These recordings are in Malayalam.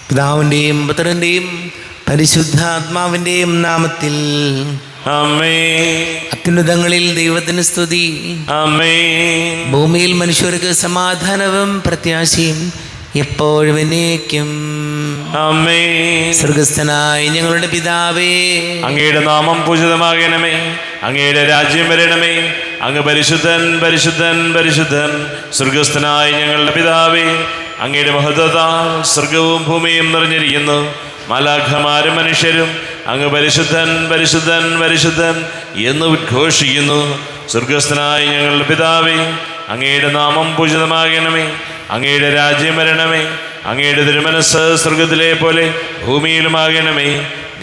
പിതാവിൻ്റെയും പുത്രൻ്റെയും പരിശുദ്ധാത്മാവിൻ്റെയും നാമത്തിൽ ആമേൻ. അത്യുന്നതങ്ങളിൽ ദൈവത്തിന് സ്തുതി. ആമേൻ. ഭൂമിയിൽ മനുഷ്യർക്ക് സമാധാനവും പ്രത്യാശയും എപ്പോഴും എന്നേക്കും. ആമേൻ. സ്വർഗസ്ഥനായ ഞങ്ങളുടെ പിതാവേ, അങ്ങയുടെ നാമം പൂജിതമാകണമേ. അങ്ങയുടെ രാജ്യം വരണമേ. അങ്ങ് പരിശുദ്ധൻ പരിശുദ്ധൻ പരിശുദ്ധൻ. സ്വർഗസ്ഥനായ ഞങ്ങളുടെ പിതാവേ, അങ്ങയുടെ മഹത്വത്താൽ സ്വർഗവും ഭൂമിയും നിറഞ്ഞിരിക്കുന്നു. മാലാഖമാരും മനുഷ്യരും അങ്ങ് പരിശുദ്ധൻ പരിശുദ്ധൻ പരിശുദ്ധൻ എന്ന് ഉദ്ഘോഷിക്കുന്നു. സ്വർഗസ്ഥനായ ഞങ്ങളുടെ പിതാവേ, അങ്ങയുടെ നാമം പൂജിതമാകണമേ. അങ്ങയുടെ രാജ്യം വരണമേ. അങ്ങയുടെ തിരുമനസ്സ് സ്വർഗത്തിലെ പോലെ ഭൂമിയിലുമാകണമേ.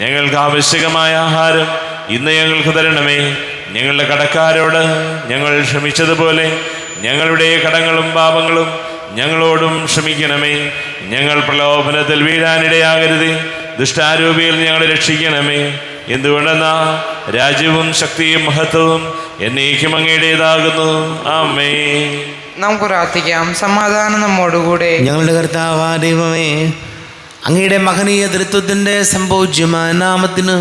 ഞങ്ങൾക്ക് ആവശ്യകമായ ആഹാരം ഇന്ന് ഞങ്ങൾക്ക് തരണമേ. ഞങ്ങളുടെ കടക്കാരോട് ഞങ്ങൾ ക്ഷമിച്ചതുപോലെ ഞങ്ങളുടെ കടങ്ങളും പാപങ്ങളും ഞങ്ങളോടും ക്ഷമിക്കണമേ. ഞങ്ങൾ പ്രലോഭനത്തിൽ വീഴാനിടയാകരുത്. ദുഷ്ടാരൂപിയിൽ ഞങ്ങളെ രക്ഷിക്കണമേ. എന്തുകൊണ്ടെന്നാ രാജ്യവും ശക്തിയും മഹത്വവും എന്നേക്കും അങ്ങയുടേതാകുന്നു. ആമേൻ. നമുക്ക് പ്രാർത്ഥിക്കാം. സമാധാനം നമ്മോടുകൂടെ. ഞങ്ങളുടെ കർത്താവായ ദൈവമേ, അങ്ങയുടെ മഹനീയ തൃത്വത്തിൻ്റെ സംഭോജ്യമായ നാമത്തിന്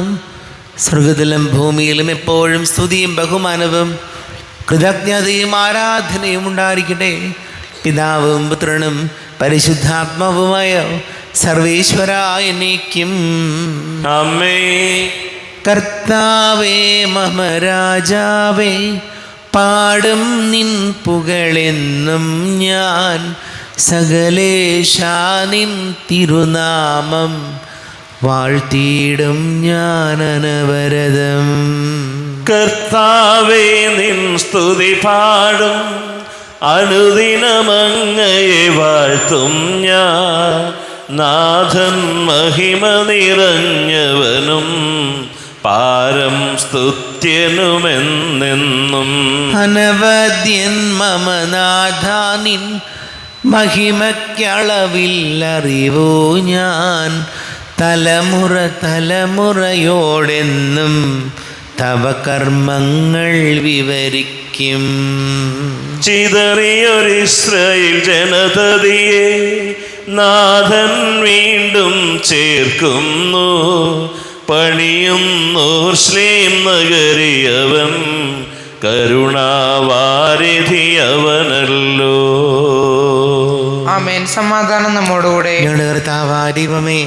സ്വർഗത്തിലും ഭൂമിയിലും എപ്പോഴും സ്തുതിയും ബഹുമാനവും കൃതജ്ഞതയും ആരാധനയും ഉണ്ടായിരിക്കട്ടെ. പിതാവും പുത്രനും പരിശുദ്ധാത്മാവുമായ സർവേശ്വരായ എന്നേക്കും. ആമേൻ. കർത്താവേ മമരാജാവേ, പാടും നിൻ പുകളെന്നും ഞാൻ. സകലേശാ നിൻ തിരുനാമം വാഴ്ത്തിയിടും ഞാൻ അനവരതം. കർത്താവേ, നിൻ സ്തുതി പാടും. അനുദിനമങ്ങയെ വാഴ്ത്തും ഞാൻ. നാഥൻ മഹിമ നിറഞ്ഞവനും പാരം സ്തുത്യനുമെന്നെന്നും. അനവദ്യൻ മമനാഥാനിൻ മഹിമയ്ക്കളവില്ലറിവോ ഞാൻ. തലമുറ തലമുറയോടെന്നും തവ കർമ്മങ്ങൾ വിവരിക്കും. ചിതറിയൊരിസ്രായേൽ ജനതയെ നാഥൻ വീണ്ടും ചേർക്കുന്നു. പണിയുന്നു ശ്ലീം നഗരിയവൻ, കരുണാവാരിധിയവനല്ലോ. ആമേൻ. സമാധാനം നമ്മോടുകൂടെ. ഞങ്ങളുടെ കർത്താവായ ദൈവമേ,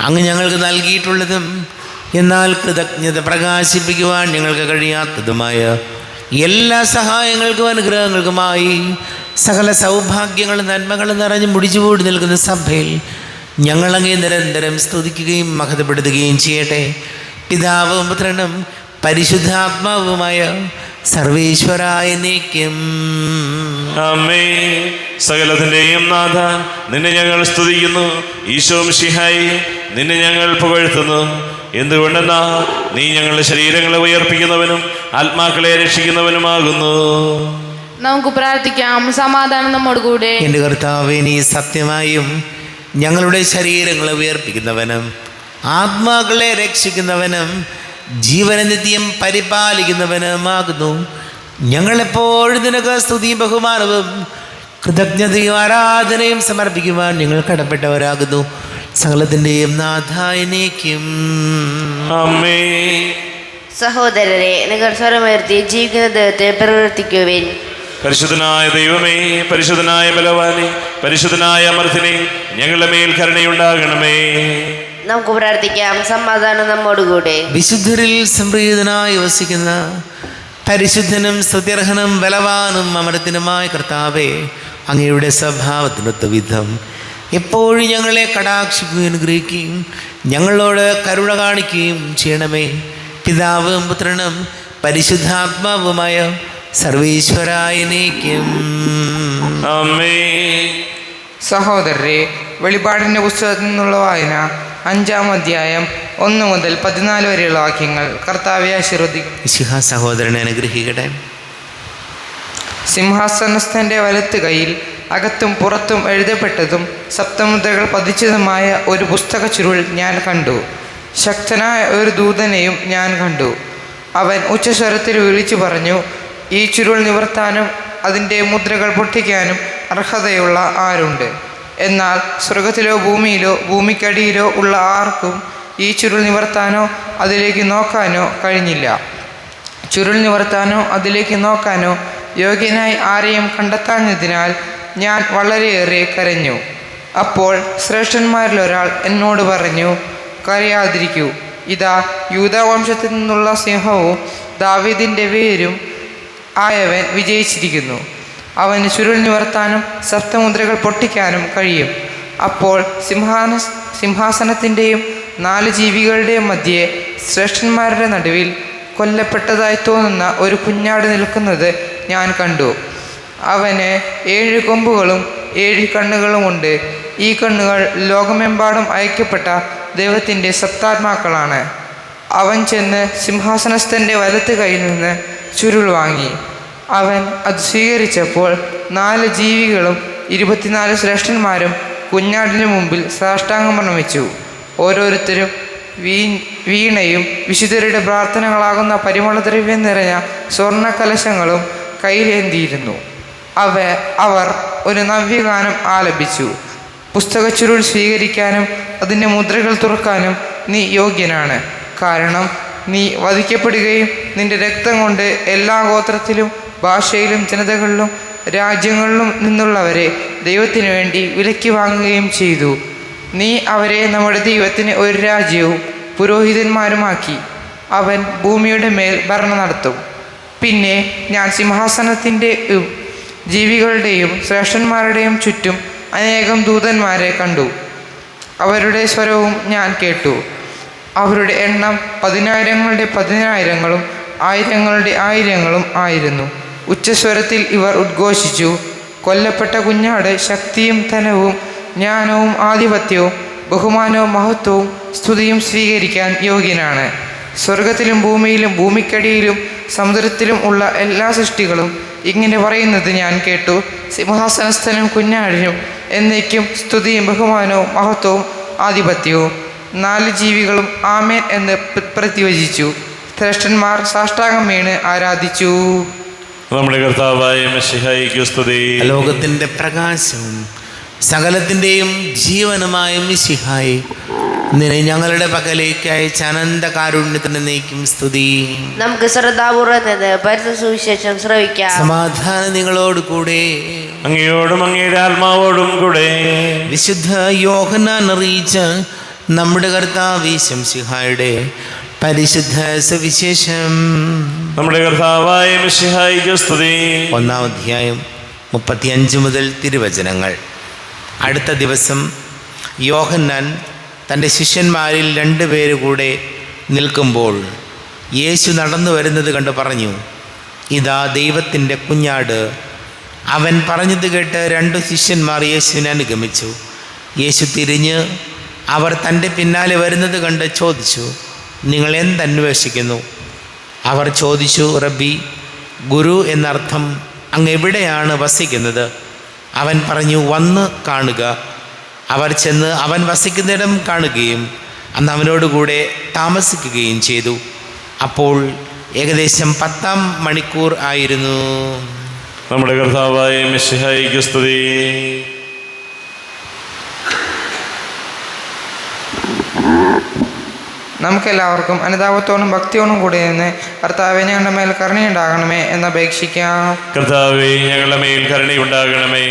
അങ്ങ് ഞങ്ങൾക്ക് നൽകിയിട്ടുള്ളതും എന്നാൽ കൃതജ്ഞത പ്രകാശിപ്പിക്കുവാൻ ഞങ്ങൾക്ക് കഴിയാത്തതുമായ എല്ലാ സഹായങ്ങൾക്കും അനുഗ്രഹങ്ങൾക്കുമായി സകല സൗഭാഗ്യങ്ങളും നന്മകളും നിറഞ്ഞ് മുടിച്ചുകൂടി നിൽക്കുന്ന സഭയിൽ ഞങ്ങളങ്ങേ നിരന്തരം സ്തുതിക്കുകയും മഹത്വപ്പെടുത്തുകയും ചെയ്യട്ടെ. പിതാവും പുത്രനും പരിശുദ്ധാത്മാവുമായ സർവേശ്വരായ എന്നേക്കും. ആമേൻ. സകലത്തിൻ്റെയും നാഥ, നിന്നെ ഞങ്ങൾ സ്തുതിക്കുന്നു. ഈശോ മിശിഹായി, നിന്നെ ഞങ്ങൾ പുകഴ്ത്തുന്നു. എന്തുകൊണ്ടെന്നാ നീ ഞങ്ങളുടെ ശരീരങ്ങളെ ഉയർപ്പിക്കുന്നവനും ആത്മാക്കളെ രക്ഷിക്കുന്നവനുമാകുന്നു. നമുക്ക് പ്രാർത്ഥിക്കാം. സമാധാനം നമ്മോടുകൂടെ. എൻ്റെ കർത്താവേ, നീ സത്യമായും ഞങ്ങളുടെ ശരീരങ്ങളെ ഉയർപ്പിക്കുന്നവനും ആത്മാക്കളെ രക്ഷിക്കുന്നവനും ജീവനനിത്യം പരിപാലിക്കുന്നവനുമാകുന്നു. ഞങ്ങളെപ്പോഴും നിനക്ക് സ്തുതിയും ബഹുമാനവും കൃതജ്ഞതയും ആരാധനയും സമർപ്പിക്കുവാൻ ഞങ്ങൾ കടപ്പെട്ടവരാകുന്നു. സകലത്തിൻ്റെയും നാഥായനേക്കും. ആമേൻ. സഹോദരരെ, നിങ്ങൾ സ്വരമുയർത്തി ജീവിക്കുന്ന ദൈവത്തെ പ്രവർത്തിക്കുവിൻ. പരിശുദ്ധനായ ദൈവമേ, പരിശുദ്ധനായ ബലവാനെ, പരിശുദ്ധനായ അമർത്തിനെ, ഞങ്ങളുടെ മേൽ കരുണയുണ്ടാകണമേ. നമുക്ക് പ്രാർത്ഥിക്കാം. സമാധാനം നമ്മോടുകൂടെ. വിശുദ്ധരിൽ സംപ്രീതനായി വസിക്കുന്ന പരിശുദ്ധനും സ്തുത്യർഹനും ബലവാനും അമർത്തിനുമായ കർത്താവേ, അങ്ങയുടെ സ്വഭാവത്തിനൊത്ത വിധം എപ്പോഴും ഞങ്ങളെ കടാക്ഷിക്കുകയും അനുഗ്രഹിക്കുകയും ഞങ്ങളോട് കരുണ കാണിക്കുകയും ചെയ്യണമേ. പിതാവും പുത്രനും പരിശുദ്ധാത്മാവുമായ സർവേശ്വരായ എന്നേക്കും. ആമേൻ. സഹോദരരെ, വെളിപാടിൻ്റെ പുസ്തകത്തിൽ നിന്നുള്ള വായന 5-ാം അധ്യായം 1 മുതൽ 14 വരെയുള്ള വാക്യങ്ങൾ. കർത്താവെ ആശീർവദിക്കും. മിശിഹാ സഹോദരനെ അനുഗ്രഹിക്കട്ടെ. സിംഹാസനസ്ഥൻ്റെ വലത്ത് കൈയിൽ അകത്തും പുറത്തും എഴുതപ്പെട്ടതും സപ്തമുദ്രകൾ പതിച്ചതുമായ ഒരു പുസ്തക ചുരുൾ ഞാൻ കണ്ടു. ശക്തനായ ഒരു ദൂതനെയും ഞാൻ കണ്ടു. അവൻ ഉച്ചസ്വരത്തിൽ വിളിച്ചു പറഞ്ഞു, ഈ ചുരുൾ നിവർത്താനും അതിൻ്റെ മുദ്രകൾ പൊട്ടിക്കാനും അർഹതയുള്ള ആരുണ്ട്? എന്നാൽ സ്വർഗത്തിലോ ഭൂമിയിലോ ഭൂമിക്കടിയിലോ ഉള്ള ആർക്കും ഈ ചുരുൾ നിവർത്താനോ അതിലേക്ക് നോക്കാനോ കഴിഞ്ഞില്ല. ചുരുൾ നിവർത്താനോ അതിലേക്ക് നോക്കാനോ യോഗ്യനായി ആരെയും കണ്ടെത്താഞ്ഞതിനാൽ ഞാൻ വളരെയേറെ കരഞ്ഞു. അപ്പോൾ ശ്രേഷ്ഠന്മാരിൽ ഒരാൾ എന്നോട് പറഞ്ഞു, കരയാതിരിക്കൂ, ഇതാ യൂദാവംശത്തിൽ നിന്നുള്ള സിംഹവും ദാവീദിൻ്റെ വേരും ആയവൻ വിജയിച്ചിരിക്കുന്നു. അവന് ചുരുൾ നിവർത്താനും സപ്തമുദ്രകൾ പൊട്ടിക്കാനും കഴിയും. അപ്പോൾ സിംഹാസനത്തിൻ്റെയും 4 ജീവികളുടെയും മധ്യേ ശ്രേഷ്ഠന്മാരുടെ നടുവിൽ കൊല്ലപ്പെട്ടതായി തോന്നുന്ന ഒരു കുഞ്ഞാട് നിൽക്കുന്നത് ഞാൻ കണ്ടു. അവന് 7 കൊമ്പുകളും 7 കണ്ണുകളുമുണ്ട്. ഈ കണ്ണുകൾ ലോകമെമ്പാടും അയക്കപ്പെട്ട ദൈവത്തിൻ്റെ സപ്താത്മാക്കളാണ്. അവൻ ചെന്ന് സിംഹാസനസ്ഥൻ്റെ വലത്ത് കയ്യിൽ നിന്ന് ചുരുൾ വാങ്ങി. അവൻ അത് സ്വീകരിച്ചപ്പോൾ 4 ജീവികളും 24 ശ്രേഷ്ഠന്മാരും കുഞ്ഞാടിന് മുമ്പിൽ സാഷ്ടാംഗം പ്രണമിച്ചു. ഓരോരുത്തരും വീണയും വിശുദ്ധരുടെ പ്രാർത്ഥനകളാകുന്ന പരിമളദ്രവ്യം നിറഞ്ഞ സ്വർണ്ണ കലശങ്ങളും കയ്യിലേന്തിയിരുന്നു. അവർ ഒരു നവ്യഗാനം ആലപിച്ചു. പുസ്തകച്ചുരുൾ സ്വീകരിക്കാനും അതിൻ്റെ മുദ്രകൾ തുറക്കാനും നീ യോഗ്യനാണ്. കാരണം നീ വധിക്കപ്പെടുകയും നിന്റെ രക്തം കൊണ്ട് എല്ലാ ഗോത്രത്തിലും ഭാഷയിലും ജനതകളിലും രാജ്യങ്ങളിലും നിന്നുള്ളവരെ ദൈവത്തിനു വേണ്ടി വിലയ്ക്ക് വാങ്ങുകയും ചെയ്തു. നീ അവരെ നമ്മുടെ ദൈവത്തിന് ഒരു രാജ്യവും പുരോഹിതന്മാരുമാക്കി. അവൻ ഭൂമിയുടെ മേൽ ഭരണം നടത്തും. പിന്നെ ഞാൻ സിംഹാസനത്തിൻ്റെയും ജീവികളുടെയും ശ്രേഷ്ഠന്മാരുടെയും ചുറ്റും അനേകം ദൂതന്മാരെ കണ്ടു. അവരുടെ സ്വരവും ഞാൻ കേട്ടു. അവരുടെ എണ്ണം 10,000-ങ്ങളുടെ 10,000-ങ്ങളും 1,000-ങ്ങളുടെ 1,000-ങ്ങളും ആയിരുന്നു. ഉച്ചസ്വരത്തിൽ ഇവർ ഉദ്ഘോഷിച്ചു, കൊല്ലപ്പെട്ട കുഞ്ഞാട് ശക്തിയും ധനവും ജ്ഞാനവും ആധിപത്യവും ബഹുമാനവും മഹത്വവും സ്തുതിയും സ്വീകരിക്കാൻ യോഗ്യനാണ്. സ്വർഗത്തിലും ഭൂമിയിലും ഭൂമിക്കടിയിലും സമുദ്രത്തിലും ഉള്ള എല്ലാ സൃഷ്ടികളും ഇങ്ങനെ പറയുന്നത് ഞാൻ കേട്ടു, സിംഹാസനസ്ഥനും കുഞ്ഞാടിനും എന്നേക്കും സ്തുതിയും ബഹുമാനവും മഹത്വവും ആധിപത്യവും. 4 ജീവികളും ആമേൻ എന്ന് പ്രതിവചിച്ചു. ശ്രേഷ്ഠന്മാർ സാഷ്ടാംഗം വീണ് ആരാധിച്ചു. നമ്മുടെ കർത്താവായ മിശിഹായിക്ക് സ്തുതി. ലോകത്തിൻ്റെ പ്രകാശവും സകലത്തിൻ്റെയും ജീവനുമായ മിശിഹായി നിന്നെ ഞങ്ങളുടെ പക്കലേക്ക് അയച്ച അനന്ത കാരുണ്യത്തിന് നീക്കും സ്തുതി. നമുക്ക് ശ്രദ്ധാപൂർവ്വം നിന്ന് പരിശുദ്ധ സുവിശേഷം ശ്രവിക്കാം. സമാധാനം നിങ്ങളോട് കൂടെ. അങ്ങയോടും അങ്ങയുടെ ആത്മാവോടും കൂടെ. വിശുദ്ധ യോഹന്നാൻ അറിയിച്ച നമ്മുടെ കർത്താവ് മിശിഹായുടെ പരിശുദ്ധ സുവിശേഷം. നമ്മുടെ കർത്താവായ മിശിഹായിക്ക് സ്തുതി. 1-ാം അധ്യായം 35 മുതൽ തിരുവചനങ്ങൾ. അടുത്ത ദിവസം യോഹന്നാൻ തൻ്റെ ശിഷ്യന്മാരിൽ 2 പേര് കൂടെ നിൽക്കുമ്പോൾ യേശു നടന്നു വരുന്നത് കണ്ട് പറഞ്ഞു, ഇതാ ദൈവത്തിൻ്റെ കുഞ്ഞാട്. അവൻ പറഞ്ഞത് കേട്ട് 2 ശിഷ്യന്മാർ യേശുവിനെ അനുഗമിച്ചു. യേശു തിരിഞ്ഞ് അവർ തൻ്റെ പിന്നാലെ വരുന്നത് കണ്ട് ചോദിച്ചു, നിങ്ങൾ എന്തന്വേഷിക്കുന്നു? അവർ ചോദിച്ചു, റബ്ബി, ഗുരു എന്നർത്ഥം, അങ്ങ് എവിടെയാണ് വസിക്കുന്നത്? അവൻ പറഞ്ഞു, വന്ന് കാണുക. അവർ ചെന്ന് അവൻ വസിക്കുന്നിടം കാണുകയും അന്ന് അവനോടുകൂടെ താമസിക്കുകയും ചെയ്തു. അപ്പോൾ ഏകദേശം 10-ാം മണിക്കൂർ ആയിരുന്നു. നമ്മുടെ കർത്താവായ മിശിഹായിക്ക് സ്തുതി. നമുക്കെല്ലാവർക്കും അനുതാപത്തോടും ഭക്തിയോടും കൂടി നിന്ന് കർത്താവേ ഞങ്ങളുടെ മേൽ കരുണയുണ്ടാകണമേ എന്നപേക്ഷിക്കാം. കർത്താവേ ഞങ്ങളുടെ മേൽ കരുണയുണ്ടാകണമേ.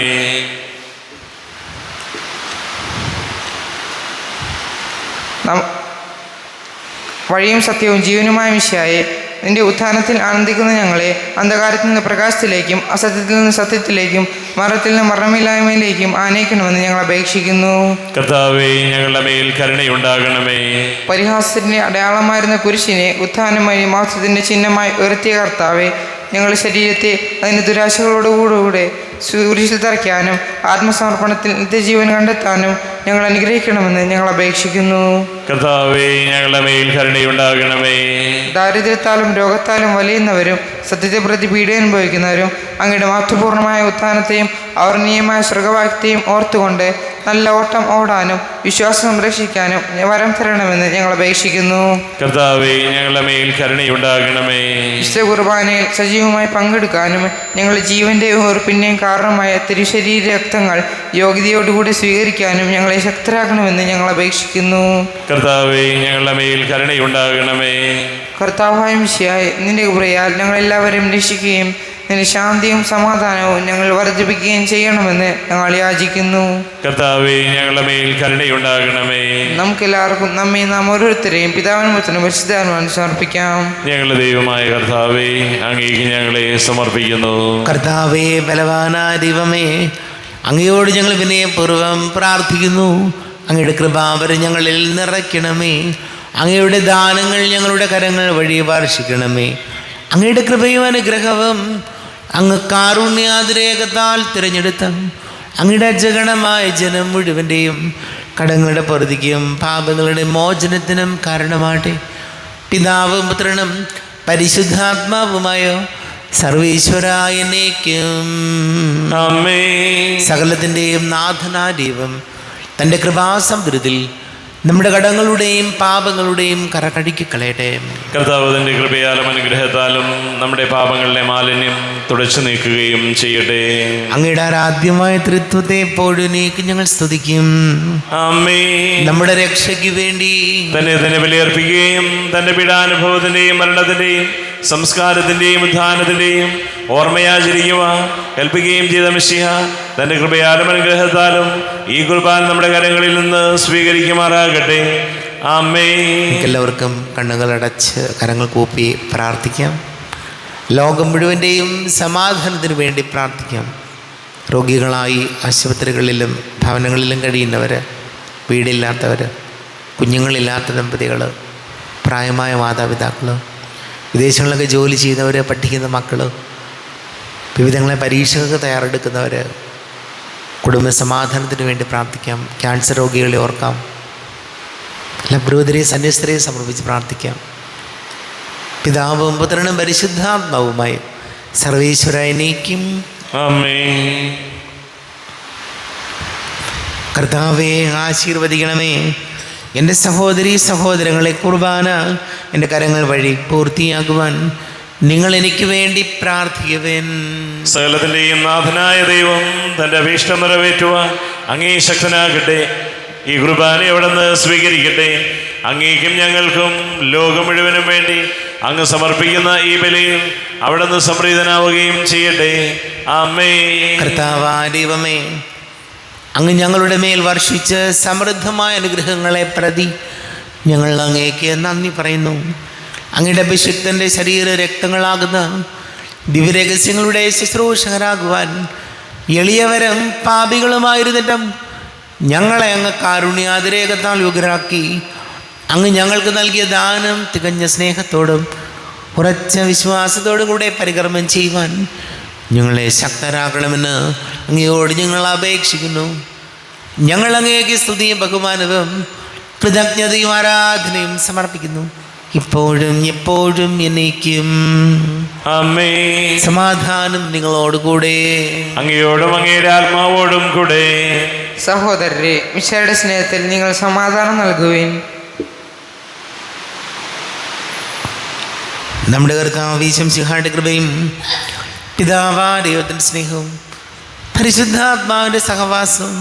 വഴിയും സത്യവും ജീവനുമായ മിശിഹായേ, നിന്റെ ഉത്ഥാനത്തിൽ ആനന്ദിക്കുന്ന ഞങ്ങളെ അന്ധകാരത്തിൽ നിന്ന് പ്രകാശത്തിലേക്കും അസത്യത്തിൽ നിന്ന് സത്യത്തിലേക്കും മരണത്തിൽ നിന്ന് മരണമില്ലായ്മയിലേക്കും ആനയിക്കണമെന്ന് ഞങ്ങൾ അപേക്ഷിക്കുന്നു. കർത്താവേ ഞങ്ങളുടെ മേൽ കരുണയുണ്ടാകണമേ. പരിഹാസത്തിന്റെ അടയാളമായിരുന്ന കുരിശിനെ ഉത്ഥാനം വഴി മഹത്വത്തിന്റെ ചിഹ്നമായി ഉയർത്തിയ കർത്താവേ, ഞങ്ങളുടെ ശരീരത്തെ അതിൻ്റെ ദുരാശകളോടുകൂടെ കുരിശിൽ തറയ്ക്കാനും ആത്മസമർപ്പണത്തിൽ നിത്യജീവൻ കണ്ടെത്താനും ഞങ്ങൾ അനുഗ്രഹിക്കണമെന്ന് ഞങ്ങൾ അപേക്ഷിക്കുന്നു. കർത്താവേ ഞങ്ങളുടെ മേൽ കരുണയുണ്ടാകണമേ. ദാരിദ്ര്യത്താലും രോഗത്താലും വലയുന്നവരും സത്യത്തെ പ്രതി പീഡ അനുഭവിക്കുന്നവരും അങ്ങയുടെ മഹത്വപൂർണ്ണമായ ഉത്ഥാനത്തെയും അവർണീയമായ സ്വർഗവാക്യത്തെയും ഓർത്തുകൊണ്ട് നല്ല ഓട്ടം ഓടാനും വിശ്വാസം സംരക്ഷിക്കാനും വരം തരണമെന്ന് ഞങ്ങൾ അപേക്ഷിക്കുന്നു. കർത്താവേ ഞങ്ങളുടെ മേൽ കരുണയുണ്ടാകണമേ. വിശുദ്ധ കുർബാനയിൽ സജീവമായി പങ്കെടുക്കാനും ഞങ്ങളുടെ ജീവന്റെ ഉറപ്പിന്റെയും കാരണമായ തിരുശരീര രക്തങ്ങൾ യോഗ്യതയോടുകൂടി സ്വീകരിക്കാനും ഞങ്ങളെ ശക്തരാക്കണമെന്ന് ഞങ്ങൾ അപേക്ഷിക്കുന്നു. കർത്താവേ, ഞങ്ങളുടെ മേൽ കരുണയുണ്ടാകണമേ. കർത്താവായ മിശിഹായേ, നിന്റെ കൃപയാൽ ഞങ്ങളെല്ലാവരെയും രക്ഷിക്കുകയും നിന്റെ ശാന്തിയും സമാധാനവും ഞങ്ങൾ വർദ്ധിപ്പിക്കുകയും ചെയ്യണമെന്ന് ഞങ്ങൾ യാചിക്കുന്നു. കർത്താവേ, ഞങ്ങളുടെ മേൽ കരുണയുണ്ടാകണമേ. നമുക്കെല്ലാവർക്കും നമ്മെ നാം ഓരോരുത്തരെയും പിതാവിനും പുത്രനും പരിശുദ്ധാത്മാവിനും സമർപ്പിക്കാം. ഞങ്ങളുടെ ദൈവമായ കർത്താവേ, അങ്ങേക്ക് ഞങ്ങളെ സമർപ്പിക്കുന്നു. കർത്താവേ, ബലവാനായ ദൈവമേ, അങ്ങയോട് ഞങ്ങൾ വിനയപൂർവ്വം പ്രാർത്ഥിക്കുന്നു. അങ്ങയുടെ കൃപാവരം ഞങ്ങളിൽ നിറയ്ക്കണമേ. അങ്ങയുടെ ദാനങ്ങൾ ഞങ്ങളുടെ കരങ്ങൾ വഴി വർഷിക്കണമേ. അങ്ങയുടെ കൃപയും അനുഗ്രഹവും അങ്ങ് കാരുണ്യാതിരേകത്താൽ തിരഞ്ഞെടുത്ത അങ്ങയുടെ അജഗണമായ ജനം മുഴുവൻ്റെയും കടങ്ങളുടെ പൊറുതിക്കും പാപങ്ങളുടെ മോചനത്തിനും കാരണമാട്ടെ. പിതാവും പുത്രനും പരിശുദ്ധാത്മാവുമായ സർവീശ്വരായ എന്നേക്കും ആമേൻ. സകലത്തിൻ്റെയും നാഥനായ ദൈവം തൻ്റെ കൃപാസമൃദ്ധിയിൽ നമ്മുടെ കടങ്ങളുടെയും പാപങ്ങളുടെയും കറകടിക്ക് കളയട്ടെ. കർത്താവ് തന്റെ കൃപയാലും അനുഗ്രഹത്താലും നമ്മുടെ പാപങ്ങളുടെ മാലിന്യം തുടച്ചു നീക്കുകയും ചെയ്യട്ടെ. അങ്ങയുടെ ആരാധ്യമായ തൃത്വത്തെ എപ്പോഴും നീക്ക് ഞങ്ങൾ സ്തുതിക്കും. ആമേൻ. നമ്മുടെ രക്ഷയ്ക്ക് വേണ്ടി തന്നെ ബലിയർപ്പിക്കുകയും തന്റെ പീഡാനുഭവത്തിന്റെയും മരണത്തിന്റെയും സംസ്കാരത്തിന്റെയും ഉത്ഥാനത്തിന്റെയും ഓർമ്മയാചരിക്കുവാൻ കൽപ്പിക്കുകയും ചെയ്ത മിശിഹ തന്റെ കൃപയാലും അനുഗ്രഹത്താലും ഈ കുർബാന നമ്മുടെ കരങ്ങളിൽ നിന്ന് സ്വീകരിക്കുമാറാകട്ടെ. ആമേൻ. എല്ലാവർക്കും കണ്ണുകളടച്ച് കരങ്ങൾ കൂപ്പി പ്രാർത്ഥിക്കാം. ലോകം മുഴുവൻ്റെയും സമാധാനത്തിന് വേണ്ടി പ്രാർത്ഥിക്കാം. രോഗികളായി ആശുപത്രികളിലും ഭവനങ്ങളിലും കഴിയുന്നവർ, വീടില്ലാത്തവർ, കുഞ്ഞുങ്ങളില്ലാത്ത ദമ്പതികൾ, പ്രായമായ മാതാപിതാക്കൾ, വിദേശങ്ങളിലൊക്കെ ജോലി ചെയ്യുന്നവർ, പഠിക്കുന്ന മക്കൾ, വിവിധങ്ങളെ പരീക്ഷകൾക്ക് തയ്യാറെടുക്കുന്നവർ, കുടുംബ സമാധാനത്തിന് വേണ്ടി പ്രാർത്ഥിക്കാം. ക്യാൻസർ രോഗികളെ ഓർക്കാം. എല്ലാ പുരോഹിതരെയും സന്യസ്തരെയും സമർപ്പിച്ച് പ്രാർത്ഥിക്കാം. പിതാവും പുത്രനും പരിശുദ്ധാത്മാവുമായി സർവീശ്വരായ എന്നേക്കും ആമേൻ. കർത്താവേ, ആശീർവദിക്കണമേ. എൻ്റെ സഹോദരീ സഹോദരങ്ങളെ കുർബാന എൻ്റെ കരങ്ങൾ വഴി പൂർത്തിയാക്കുവാൻ നിങ്ങൾ എനിക്ക് വേണ്ടി പ്രാർത്ഥിക്കുവേൻ. സകലത്തിന്റെയും നാഥനായ ദൈവം തന്റെ അഭീഷ്ടം നിറവേറ്റുവാൻ അങ്ങേ ശക്തനാകട്ടെ. ഈ കുർബാന അവിടുന്ന് സ്വീകരിക്കട്ടെ. അങ്ങേക്കും ഞങ്ങൾക്കും ലോകം മുഴുവനും വേണ്ടി അങ്ങ് സമർപ്പിക്കുന്ന ഈ ബലിയിൽ അവിടുന്ന് സംപ്രീതനാവുകയും ചെയ്യട്ടെ. ആമേൻ. കർത്താവായ ദൈവമേ, അങ്ങ് ഞങ്ങളുടെ മേൽ വർഷിച്ച് സമൃദ്ധമായ അനുഗ്രഹങ്ങളെ പ്രതി ഞങ്ങൾ അങ്ങേക്ക് നന്ദി പറയുന്നു. അങ്ങയുടെ അഭിഷിക്തൻ്റെ ശരീര രക്തങ്ങളാകുന്ന ദിവ്യരഹസ്യങ്ങളുടെ ശുശ്രൂഷകരാകുവാൻ എളിയവരും പാപികളുമായിരുന്നിട്ടും ഞങ്ങളെ അങ്ങ് കാരുണ്യാതിരേകത്താൽ യോഗ്യരാക്കി. അങ്ങ് ഞങ്ങൾക്ക് നൽകിയ ദാനം തികഞ്ഞ സ്നേഹത്തോടും ഉറച്ച വിശ്വാസത്തോടും കൂടെ പരികർമ്മം ചെയ്യുവാൻ ഞങ്ങളെ ശക്തരാക്കണമെന്ന് അങ്ങയോട് ഞങ്ങൾ അപേക്ഷിക്കുന്നു. ഞങ്ങൾ അങ്ങേക്ക് സ്തുതിയും ബഹുമാനവും കൃതജ്ഞതയും ആരാധനയും സമർപ്പിക്കുന്നു, ഇപ്പോഴും എപ്പോഴും എന്നേക്കും. ആമേൻ. സമാധാനം നിങ്ങളോടുകൂടെ. അങ്ങയോടും അങ്ങയുടെ ആത്മാവോടും കൂടെ. സഹോദരരെ, മിശിഹായുടെ സ്നേഹത്തിൽ നിങ്ങൾ സമാധാനം നൽകുവിൻ. നമ്മുടെ കർത്താവ് ഈശോമിശിഹായുടെ കൃപയും പിതാവായ ദൈവത്തിൻ്റെ സ്നേഹവും പരിശുദ്ധാത്മാവിൻ്റെ സഹവാസവും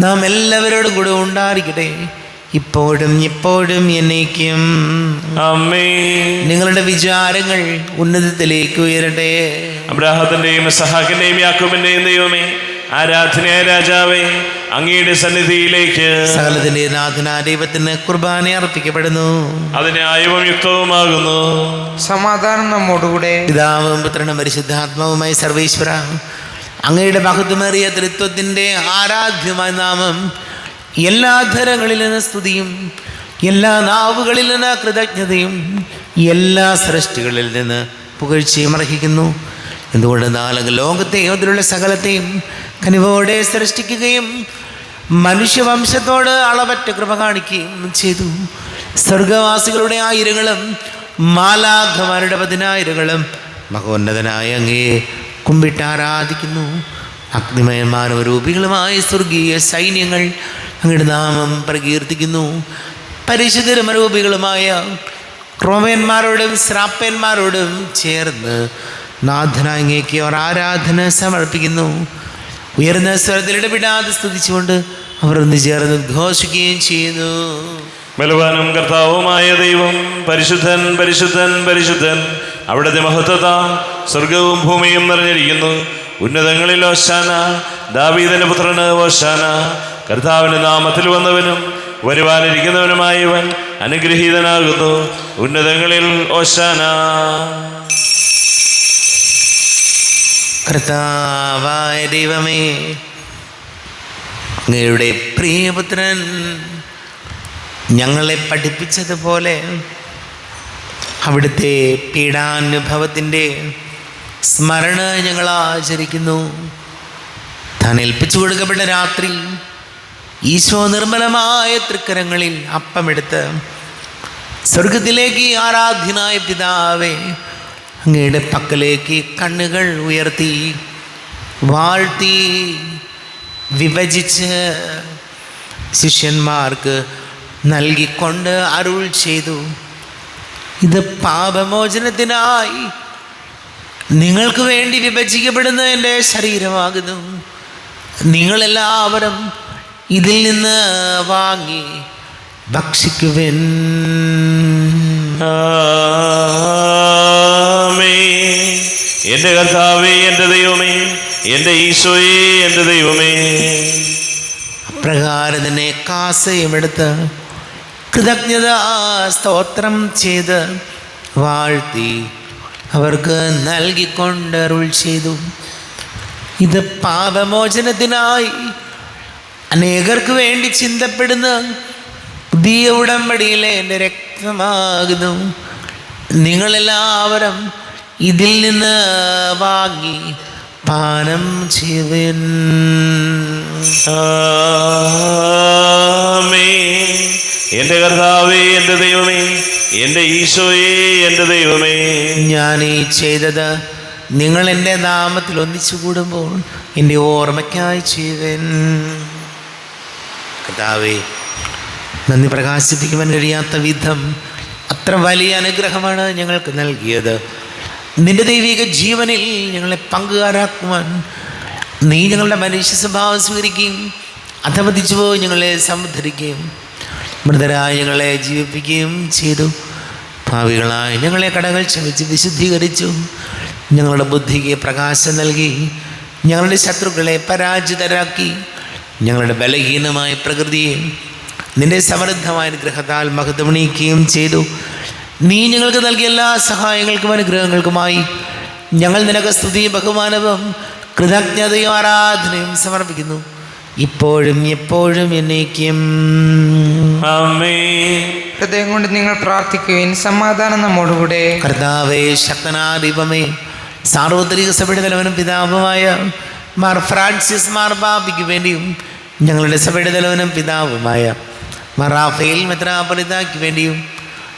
നാം എല്ലാവരോടും കൂടെ ഉണ്ടായിരിക്കട്ടെ, ഇപ്പോഴും എപ്പോഴും എന്നേക്കും. ആമേൻ. നിങ്ങളുടെ വിചാരങ്ങൾ ഉന്നതത്തിലേക്ക് ഉയരട്ടെ. അബ്രാഹത്തിന്റെയും ഇസ്ഹാക്കിന്റെയും യാക്കോബിന്റെയും ദൈവമേ, ആരാധനയായ രാജാവേ, അങ്ങയുടെ സന്നിധിയിലേക്ക് സകലത്തിന്റെ നാഥനായ ദൈവത്തിന് കുർബാന അർപ്പിക്കപ്പെടുന്നു. അത് ന്യായവും യുക്തവുമാകുന്നു. സമാധാനം നമ്മോടുകൂടെ. പിതാവും പുത്രനും പരിശുദ്ധാത്മാവുമായി സർവേശ്വര, അങ്ങയുടെ മഹത്വമേറിയ തൃത്വത്തിൻ്റെ ആരാധ്യമായ നാമം എല്ലാ ധരങ്ങളിൽ നിന്ന് സ്തുതിയും എല്ലാ നാവുകളിൽ നിന്ന് കൃതജ്ഞതയും എല്ലാ സൃഷ്ടികളിൽ നിന്ന് പുകഴ്ചയും അർഹിക്കുന്നു. എന്തുകൊണ്ട് നാലങ്ങ് ലോകത്തെയും അതിലുള്ള സകലത്തെയും കനിവോടെ സൃഷ്ടിക്കുകയും മനുഷ്യവംശത്തോട് അളവറ്റ കൃപ കാണിക്കുകയും ചെയ്തു. സ്വർഗവാസികളുടെ ആയിരങ്ങളും മാലാഖമാരുടെ 10,000ങ്ങളും മഹോന്നതനായ അങ്ങേ കുമ്പിട്ട് ആരാധിക്കുന്നു. അഗ്നിമയമാനവരൂപികളുമായ സ്വർഗീയ സൈന്യങ്ങൾ അങ്ങയുടെ നാമം പ്രകീർത്തിക്കുന്നു. പരിശുദ്ധരൂപികളുമായ ക്രോമന്മാരോടും ശ്രാപ്പന്മാരോടും ചേർന്ന് നാഥനായ അങ്ങേക്ക് അവർ ആരാധന സമർപ്പിക്കുന്നു. ഉയർന്ന സ്വരത്തിൽ ഇടപെടാതെ സ്തുതിച്ചുകൊണ്ട് അവർ ഒന്ന് ചേർന്ന് ഉദ്ഘോഷിക്കുകയും ചെയ്യുന്നു. ബലവാനും കർത്താവുമായ ദൈവം പരിശുദ്ധൻ പരിശുദ്ധൻ പരിശുദ്ധൻ. അവിടുത്തെ മഹത്വത സ്വർഗവും ഭൂമിയും നിറഞ്ഞിരിക്കുന്നു. ഉന്നതങ്ങളിൽ ഓശാന. ദാവീദിന്റെ പുത്രന് ഓശാന. കർത്താവിന്റെ നാമത്തിൽ വന്നവനും വരുവാനിരിക്കുന്നവനുമായവൻ അനുഗ്രഹീതനാകുന്നു. ഉന്നതങ്ങളിൽ ഓശാന. കർത്താവായ ദൈവമേ, അങ്ങയുടെ പ്രിയപുത്രൻ ഞങ്ങളെ പഠിപ്പിച്ചതുപോലെ അവിടുത്തെ പീഡാനുഭവത്തിൻ്റെ സ്മരണ ഞങ്ങൾ ആചരിക്കുന്നു. താൻ ഏൽപ്പിച്ചു കൊടുക്കപ്പെട്ട രാത്രി ഈശോ നിർമ്മലമായ തൃക്കരങ്ങളിൽ അപ്പമെടുത്ത് സ്വർഗത്തിലേക്ക് ആരാധ്യനായ പിതാവേ അങ്ങയുടെ പക്കലേക്ക് കണ്ണുകൾ ഉയർത്തി വാഴ്ത്തി വിഭജിച്ച് ശിഷ്യന്മാർക്ക് നൽകിക്കൊണ്ട് അരുൾ ചെയ്തു, ഇത് പാപമോചനത്തിനായി നിങ്ങൾക്ക് വേണ്ടി വിഭജിക്കപ്പെടുന്ന എൻ്റെ ശരീരമാകുന്നു. നിങ്ങളെല്ലാവരും ഇതിൽ നിന്ന് വാങ്ങി ഭക്ഷിക്കുവിൻ. എൻ്റെ കർത്താവേ, എൻ്റെ ദൈവമേ, എൻ്റെ ഈശോയേ, എൻ്റെ ദൈവമേ. അപ്രകാരം തന്നെ കാസയും എടുത്ത് കൃതജ്ഞത സ്തോത്രം ചെയ്ത് വാഴ്ത്തി അവർക്ക് നൽകിക്കൊണ്ട് അരുൾ ചെയ്തു, ഇത് പാപമോചനത്തിനായി അനേകർക്ക് വേണ്ടി ചിന്തപ്പെടുന്ന പുതിയ ഉടമ്പടിയിലെ എൻ്റെ രക്തമാകുന്നു. നിങ്ങളെല്ലാവരും ഇതിൽ നിന്ന് വാങ്ങി പാനം ചെയ്യുവിൻ. എൻ്റെ കർത്താവേ, എൻ്റെ ദൈവമേ, എൻ്റെ ഈശോയേ, എൻ്റെ ദൈവമേ. ഞാൻ ഈ ചെയ്തത് നിങ്ങൾ എൻ്റെ നാമത്തിൽ ഒന്നിച്ചു കൂടുമ്പോൾ എൻ്റെ ഓർമ്മയ്ക്കായി ചെയ്യുവിൻ. കർത്താവേ, നന്ദി പ്രകാശിപ്പിക്കുവാൻ കഴിയാത്ത വിധം അത്ര വലിയ അനുഗ്രഹമാണ് ഞങ്ങൾക്ക് നൽകിയത്. നിന്റെ ദൈവിക ജീവനിൽ ഞങ്ങളെ പങ്കുകാരാക്കുവാൻ നീ ഞങ്ങളുടെ മനുഷ്യ സ്വഭാവം സ്വീകരിക്കുകയും അധപതിച്ചു പോയി ഞങ്ങളെ സമുദ്ധരിക്കുകയും മൃതരായി ഞങ്ങളെ ജീവിപ്പിക്കുകയും ചെയ്തു. ഭാവികളായി ഞങ്ങളെ കടകൾ ക്ഷമിച്ച് വിശുദ്ധീകരിച്ചു. ഞങ്ങളുടെ ബുദ്ധിക്ക് പ്രകാശം നൽകി ഞങ്ങളുടെ ശത്രുക്കളെ പരാജിതരാക്കി. ഞങ്ങളുടെ ബലഹീനമായ പ്രകൃതിയെ നിന്റെ സമൃദ്ധമായ അനുഗ്രഹത്താൽ മഹത്വമണിയിക്കുകയും ചെയ്തു. നീ ഞങ്ങൾക്ക് നൽകിയ എല്ലാ സഹായങ്ങൾക്കും അനുഗ്രഹങ്ങൾക്കുമായി ഞങ്ങൾ നിനക്ക് സ്തുതിയും ബഹുമാനവും കൃതജ്ഞതയും ആരാധനയും സമർപ്പിക്കുന്നു, ഇപ്പോഴും എപ്പോഴും എന്നേക്കും. ഹൃദയം കൊണ്ട് നിങ്ങൾ പ്രാർത്ഥിക്കുവിൻ. സമാധാനം നമ്മോടുകൂടെ. കർത്താവേ, ശക്തനാദീപമേ, സാർവത്രിക സഭയുടെ തലവനും പിതാവുമായ മാർ ഫ്രാൻസിസ് മാർപാപ്പയ്ക്ക് വേണ്ടിയും ഞങ്ങളുടെ സഭയുടെ തലവനും പിതാവുമായ മാർ റാഫേൽ മെത്രാപ്പൊലീത്തായ്ക്ക് വേണ്ടിയും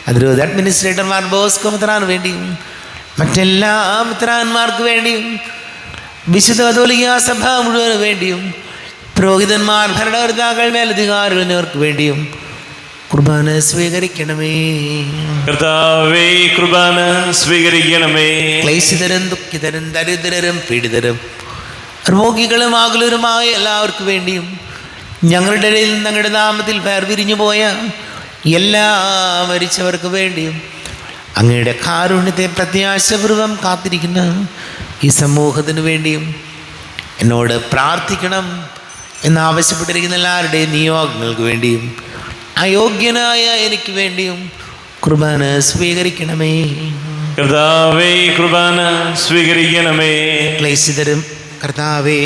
അതിരൂപത അഡ്മിനിസ്ട്രേറ്റർ മാർ ബോസ്കോ മെത്രാന് വേണ്ടിയും മറ്റെല്ലാ മെത്രാന്മാർക്ക് വേണ്ടിയും വിശുദ്ധ കത്തോലിക്കാ സഭ മുഴുവന് വേണ്ടിയും പുരോഹിതന്മാർ, ഭരണകർത്താക്കൾ, മേലധികാരികൾ എന്നിവർക്ക് വേണ്ടിയും കുർബാന സ്വീകരിക്കണമേ. കർത്താവേ, കുർബാന സ്വീകരിക്കണമേ. ക്ലേശിതരും ദുഃഖിതരും ദരിദ്രരും പീഡിതരും രോഗികളും ആകുലരുമായ എല്ലാവർക്കും വേണ്ടിയും ഞങ്ങളുടെ ഇടയിൽ ഞങ്ങളുടെ നാമത്തിൽ വേർപിരിഞ്ഞു പോയ എല്ലാ മരിച്ചവർക്ക് വേണ്ടിയും അങ്ങയുടെ കാരുണ്യത്തെ പ്രത്യാശപൂർവം കാത്തിരിക്കുന്ന ഈ സമൂഹത്തിന് വേണ്ടിയും എന്നോട് പ്രാർത്ഥിക്കണം എന്നാവശ്യപ്പെട്ടിരിക്കുന്ന എല്ലാവരുടെയും നിയോഗങ്ങൾക്ക് വേണ്ടിയും അയോഗ്യനായ എനിക്ക് വേണ്ടിയും കുർബാന സ്വീകരിക്കണമേ. കർത്താവേ, കുർബാന സ്വീകരിക്കണമേ. ക്ലേശിതരും കർത്താവേ,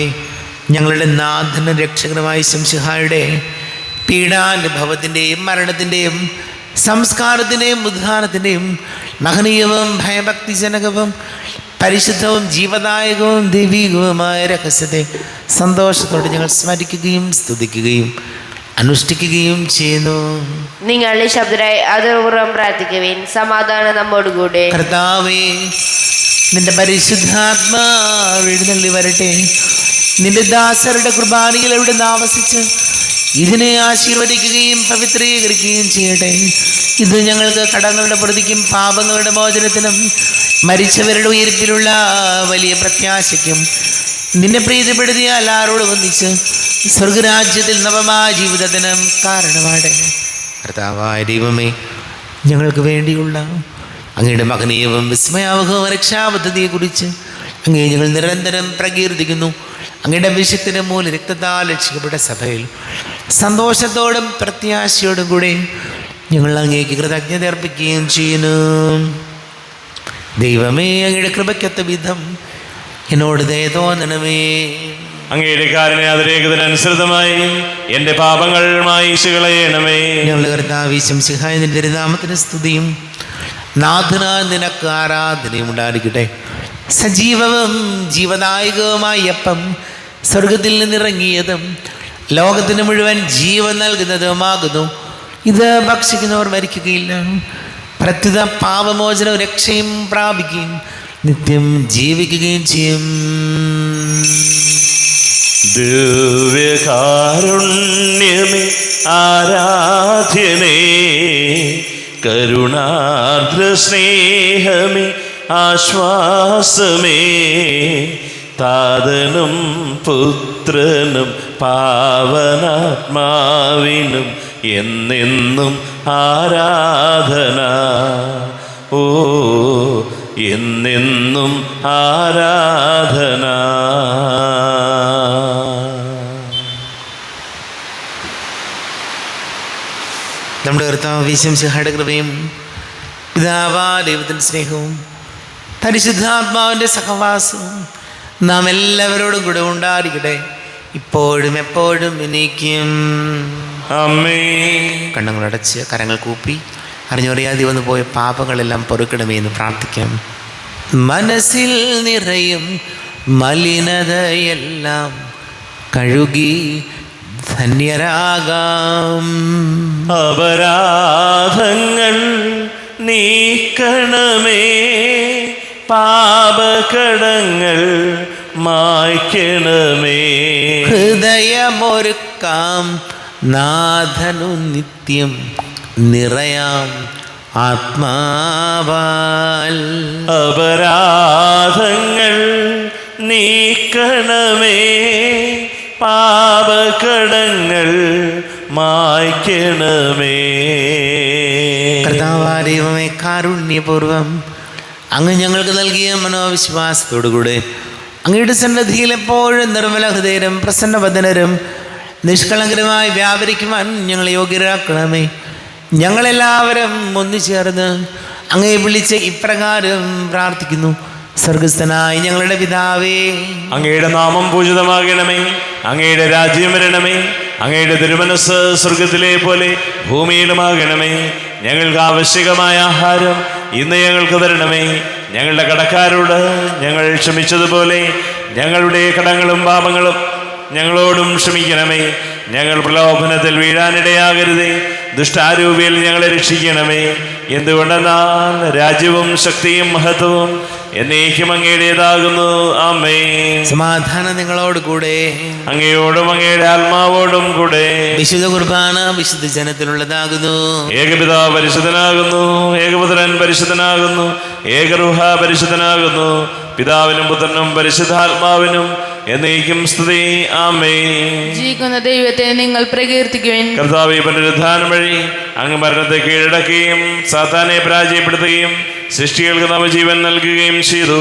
ഞങ്ങളുടെ നാഥനും രക്ഷകനുമായ ശംസിഹായുടെ പീഡാനുഭവത്തിൻ്റെയും മരണത്തിൻ്റെയും സംസ്കാരത്തിൻ്റെയും ഉദ്ധാനത്തിൻ്റെയും മഹനീയവും ഭയഭക്തിജനകവും പരിശുദ്ധവും ജീവദായകവും ദൈവികവുമായ രഹസ്യത്തെ സന്തോഷത്തോടെ ഞങ്ങൾ സ്മരിക്കുകയും സ്തുതിക്കുകയും അനുഷ്ഠിക്കുകയും ചെയ്യുന്നു. നിങ്ങൾ നിശബ്ദരായി ആദരപൂർവ്വം പ്രാർത്ഥിക്കുവിൻ. സമാധാനം നമ്മോടുകൂടെ. കർത്താവേ, നിന്റെ പരിശുദ്ധാത്മാവ് എഴുന്നള്ളി വരട്ടെ. നിന്റെ ദാസരുടെ കുർബാനയിൽ എവിടെ ആവസിച്ച് ഇതിനെ ആശീർവദിക്കുകയും പവിത്രീകരിക്കുകയും ചെയ്യട്ടെ. ഇത് ഞങ്ങൾക്ക് കടങ്ങളുടെ പ്രതിക്കും പാപങ്ങളുടെ മോചനത്തിനും മരിച്ചവരുടെ ഉയർപ്പിലുള്ള വലിയ പ്രത്യാശയ്ക്കും നിന്നെ പ്രീതിപ്പെടുത്തിയ എല്ലാവരോടും ഒന്നിച്ച് സ്വർഗരാജ്യത്തിൽ നവമായ ജീവിതത്തിനും കാരണമാണ്. കർത്താവായ ദൈവമേ, ഞങ്ങൾക്ക് വേണ്ടിയുള്ള അങ്ങയുടെ മഹനീയവും വിസ്മയാവഹവും രക്ഷാപദ്ധതിയെക്കുറിച്ച് അങ്ങേ ഞങ്ങൾ നിരന്തരം പ്രകീർത്തിക്കുന്നു. അങ്ങയുടെ അഭിഷേകത്തിൻ്റെ മൂലം രക്തത്താൽ രക്ഷിക്കപ്പെട്ട സഭയിൽ സന്തോഷത്തോടും പ്രത്യാശയോടും കൂടെ ഞങ്ങൾ അങ്ങേക്ക് കൃതജ്ഞത അർപ്പിക്കുകയും ചെയ്യുന്നു. ദൈവമേ, അങ്ങയുടെ കൃപയ്ക്കൊത്ത വിധം എന്നോട് ദയ തോന്നണമേ. അങ്ങയുടെ കാരുണ്യാതിരേകതനുസൃതമായി എൻ്റെ പാപങ്ങൾ മായിച്ചു കളയണമേ. ഞങ്ങളുടെ കർത്താവ് ശംസിഹായ നിന്റെ തിരുനാമത്തിന് സ്തുതിയും നാഥനായ നിനക്ക് ആരാധനയും ഉണ്ടായിരിക്കട്ടെ. സജീവവും ജീവദായകവുമായ അപ്പം സ്വർഗത്തിൽ നിന്നിറങ്ങിയതും ലോകത്തിന് മുഴുവൻ ജീവൻ നൽകുന്നതുമാകുന്നു. ഇത് ഭക്ഷിക്കുന്നവർ മരിക്കുകയില്ല, പ്രത്യുത പാപമോചനവും രക്ഷയും പ്രാപിക്കുകയും നിത്യം ജീവിക്കുകയും ചെയ്യും. ദിവ്യകാരുണ്യമേ ആരാധ്യനേ, കരുണാർദ്ര സ്നേഹമേ ആശ്വാസമേ, താതനും പുത്രനും പാവനാത്മാവിനും എന്നെന്നും ആരാധന. ഓ, എന്നെന്നും ആരാധന. നമ്മുടെ കർത്താവ് ശംസിഹായുടെ കൃപയും പിതാവായ ദൈവത്തിൻ്റെ സ്നേഹവും പരിശുദ്ധാത്മാവിൻ്റെ സഹവാസവും നാം എല്ലാവരോടും കൂടെ ഉണ്ടായിരിക്കട്ടെ, ഇപ്പോഴും എപ്പോഴും എന്നേക്കും. ആമേൻ. കണ്ണുകളടച്ച് കരങ്ങൾ കൂപ്പി അറിഞ്ഞറിയാതെ വന്നു പോയ പാപങ്ങളെല്ലാം പൊറുക്കണമേ എന്ന് പ്രാർത്ഥിക്കാം. മനസ്സിൽ നിറയും മലിനതയെല്ലാം കഴുകി ധന്യരാകാം. അപരാധങ്ങൾ നീക്കണമേ, പാപകടങ്ങൾ മായ്ക്കണമേ. ഹൃദയമൊരുക്കാം നാഥനു നിത്യം നിറയാം ആത്മാവാൽ. അപരാധങ്ങൾ നീക്കണമേ, പാപകടങ്ങൾ മായ്ക്കണമേ. കർത്താവായ ദൈവമേ, കാരുണ്യപൂർവം അങ്ങ് ഞങ്ങൾക്ക് നൽകിയ മനോവിശ്വാസത്തോടുകൂടെ അങ്ങയുടെ സന്നദ്ധിയിൽ എപ്പോഴും നിർമ്മല ഹൃദയരും പ്രസന്നവദനരും നിഷ്കളങ്കരമായി വ്യാപരിക്കുവാൻ ഞങ്ങളെ യോഗ്യരാക്കണമേ. ഞങ്ങളെല്ലാവരും ഒന്നു ചേർന്ന് അങ്ങയെ വിളിച്ച് ഇപ്രകാരം പ്രാർത്ഥിക്കുന്നു. സ്വർഗസ്ഥനായ ഞങ്ങളുടെ പിതാവേ, അങ്ങയുടെ നാമം പൂജിതമാകണമേ, അങ്ങയുടെ രാജ്യം വരണമേ, അങ്ങയുടെ തിരുമനസ് സ്വർഗത്തിലെ പോലെ ഭൂമിയിലുമാകണമേ. ഞങ്ങൾക്ക് ആവശ്യകമായ ആഹാരം ഇന്ന് ഞങ്ങൾക്ക് തരണമേ. ഞങ്ങളുടെ കടക്കാരോട് ഞങ്ങൾ ക്ഷമിച്ചതുപോലെ ഞങ്ങളുടെ കടങ്ങളും പാപങ്ങളും ഞങ്ങളോടും ക്ഷമിക്കണമേ. ഞങ്ങൾ പ്രലോഭനത്തിൽ വീഴാനിടയാകരുതേ, ദുഷ്ടാരൂപിയിൽ ഞങ്ങളെ രക്ഷിക്കണമേ. എന്തുകൊണ്ടെന്നാൽ രാജ്യവും ശക്തിയും മഹത്വവും എന്നേക്കും അങ്ങയുടേതാകുന്നു. ആമേൻ. സമാധാനം നിങ്ങളോട് കൂടെ, അങ്ങയോടും അങ്ങയുടെ ആത്മാവോടും കൂടെ. വിശുദ്ധ കുർബാന വിശുദ്ധ ജനത്തിനുള്ളതാകുന്നു. ഏകപിതാവ് പരിശുദ്ധനാകുന്നു, ഏകപുത്രൻ പരിശുദ്ധനാകുന്നു, ഏകരൂഹ പരിശുദ്ധനാകുന്നു. പിതാവിനും പുത്രനും പരിശുദ്ധാത്മാവിനും എന്നേക്കും സ്തുതി. ആമേൻ. ജീവിക്കുന്ന ദൈവത്തെ നിങ്ങൾ പ്രകീർത്തിക്കുവിൻ. കർത്താവേ, പുനരുദ്ധാനം വഴി അങ്ങ് മരണത്തെ കീഴടക്കുകയും സാത്താനെ പരാജയപ്പെടുത്തുകയും സൃഷ്ടികൾക്ക് നവജീവൻ നൽകുകയും ചെയ്തു.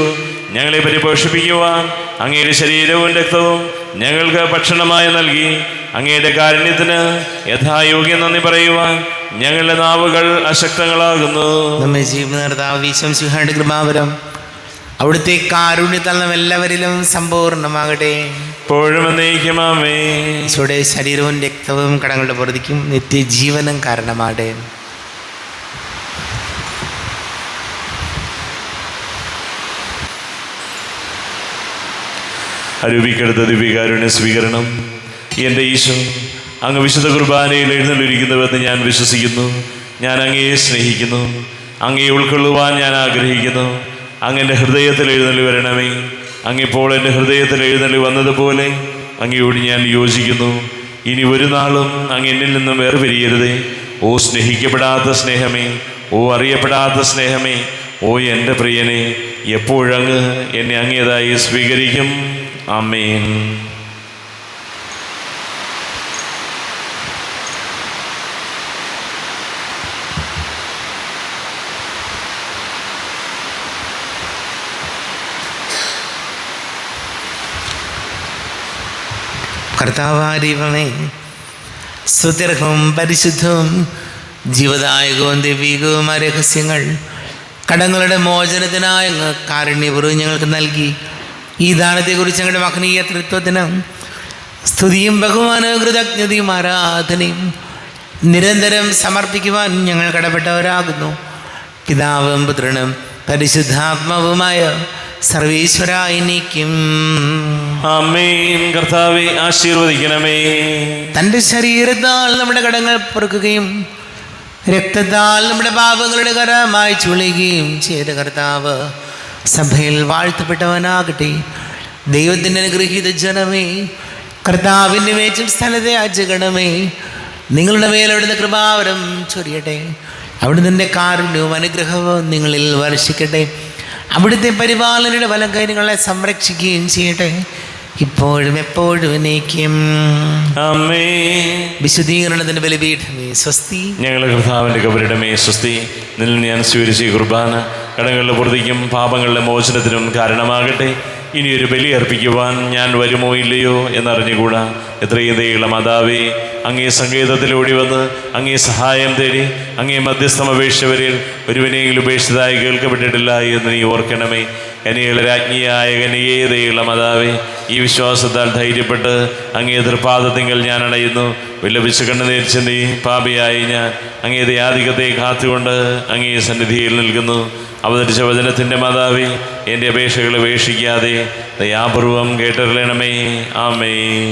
ഞങ്ങളെ പരിപോഷിപ്പിക്കുവാൻ അങ്ങയുടെ ശരീരവും രക്തവും ഞങ്ങൾക്ക് ഭക്ഷണമായി നൽകി. അങ്ങയുടെ കാരുണ്യത്തിന് യഥായോഗ്യം നന്ദി പറയുവാൻ ഞങ്ങളുടെ നാവുകൾ അശക്തങ്ങളാകുന്നു. നമ്മെ ജീവൻ കർത്താവ് ശംസിഹായുടെ കൃപാവരം അവിടുത്തെ കാരുണ്യത്താൽ നാം എല്ലാവരിലും സമ്പൂർണ്ണമാകട്ടെ. ഇപ്പോഴും എന്നേക്കും ആമേൻ. ഈശോയുടെ ശരീരവും രക്തവും കടങ്ങളുടെ പൊറുതിക്കും നിത്യജീവനും കാരണമാകട്ടെ. അരൂപിക്കെടുത്ത ദിവ്യകാരുണ്യ സ്വീകരണം. എൻ്റെ ഈശോ, അങ്ങ് വിശുദ്ധ കുർബാനയിൽ എഴുന്നള്ളിരിക്കുന്നുവെന്ന് ഞാൻ വിശ്വസിക്കുന്നു. ഞാൻ അങ്ങയെ സ്നേഹിക്കുന്നു. അങ്ങയെ ഉൾക്കൊള്ളുവാൻ ഞാൻ ആഗ്രഹിക്കുന്നു. അങ്ങൻ്റെ ഹൃദയത്തിൽ എഴുന്നള്ളി വരണമേ. അങ്ങിപ്പോൾ എൻ്റെ ഹൃദയത്തിൽ എഴുന്നള്ളി വന്നതുപോലെ അങ്ങയോട് ഞാൻ യോജിക്കുന്നു. ഇനി ഒരു നാളും അങ്ങ് എന്നിൽ നിന്നും വേർപിരിയരുതേ. ഓ സ്നേഹിക്കപ്പെടാത്ത സ്നേഹമേ, ഓ അറിയപ്പെടാത്ത സ്നേഹമേ, ഓ ഓ എൻ്റെ പ്രിയനെ, എപ്പോഴങ്ങ് എന്നെ അങ്ങേതായി സ്വീകരിക്കും? ആമേൻ. കർത്താവാരിവമേ, സുദീർഘവും പരിശുദ്ധവും ജീവദായകവും ദൈവികവുമായ രഹസ്യങ്ങൾ കടങ്ങളുടെ മോചനത്തിനായ അങ്ങ് കാരുണ്യപൂർവ്വം ഞങ്ങൾക്ക് നൽകി. ഈ ദാനത്തെക്കുറിച്ച് ഞങ്ങളുടെ മഹനീയ തൃത്വത്തിന് സ്തുതിയും ബഹുമാനവും കൃതജ്ഞതയും ആരാധനയും നിരന്തരം സമർപ്പിക്കുവാൻ ഞങ്ങൾ കടപ്പെട്ടവരാകുന്നു. പിതാവും പുത്രനും പരിശുദ്ധാത്മാവുമായ സർവീശ്വരായിരിക്കും. ആമേൻ. കർത്താവേ, ആശീർവദിക്കണമേ. തൻ്റെ ശരീരത്താൽ നമ്മുടെ കടങ്ങൾ പൊറുക്കുകയും രക്തത്താൽ നമ്മുടെ പാപങ്ങളുടെ കര മായ്ച്ചു കളയുകയും ചെയ്ത കർത്താവ് സഭയിൽ വാഴ്ത്തപ്പെട്ടവനാകട്ടെ. ദൈവത്തിൻ്റെ അനുഗ്രഹീത ജനമേ, കർത്താവിൻ്റെ മേച്ചും സ്ഥലത്തെ ആചരണമേ, നിങ്ങളുടെ മേൽ അവിടുന്ന് കൃപാവരം ചൊരിയട്ടെ. അവിടുന്ന് കാരുണ്യവും അനുഗ്രഹവും നിങ്ങളിൽ വർഷിക്കട്ടെ. അവിടുത്തെ പരിപാലനയുടെ വലം കൈ നിങ്ങളെ സംരക്ഷിക്കുകയും ചെയ്യട്ടെ, ഇപ്പോഴും എപ്പോഴും എന്നേക്കും. ആമേൻ. വിശുദ്ധീകരണത്തിന്റെ ബലിപീഠമേ സ്വസ്തി. ഞങ്ങളുടെ കർത്താവിൻ്റെ കബരിടമേ സ്വസ്തി. നിന്നിൽ ഞാൻ സ്വീകരിച്ച ഈ കുർബാന കടങ്ങളുടെ പൂർത്തിക്കും പാപങ്ങളുടെ മോചനത്തിനും കാരണമാകട്ടെ. ഇനിയൊരു ബലി അർപ്പിക്കുവാൻ ഞാൻ വരുമോ ഇല്ലയോ എന്നറിഞ്ഞുകൂടാ. എത്രയും ദയുള്ള മാതാവേ, അങ്ങേ സങ്കേതത്തിലൂടി വന്ന് അങ്ങേ സഹായം തേടി അങ്ങേ മധ്യസ്ഥം അപേക്ഷിച്ചവരിൽ ഒരുവിനെങ്കിലും ഉപേക്ഷിതതായി കേൾക്കപ്പെട്ടിട്ടില്ല എന്ന് നീ ഓർക്കണമേ. കനികളുടെ രാജ്ഞിയായ കനികേതയുള്ള മാതാവേ, ഈ വിശ്വാസത്താൽ ധൈര്യപ്പെട്ട് അങ്ങേ തൃപാദത്തിങ്കൽ ഞാൻ അണയുന്നു. വിലപിച്ച് കണ്ണുനീർ ചിന്തി പാപിയായി ഞാൻ അങ്ങേ ദയാധികത്തെ കാത്തുകൊണ്ട് അങ്ങേ സന്നിധിയിൽ നിൽക്കുന്നു. അവതരിച്ച വചനത്തിൻ്റെ മാതാവേ, എൻ്റെ അപേക്ഷകൾ ഉപേക്ഷിക്കാതെ ദയാപൂർവം കേട്ടറിയണമേ. ആമേൻ.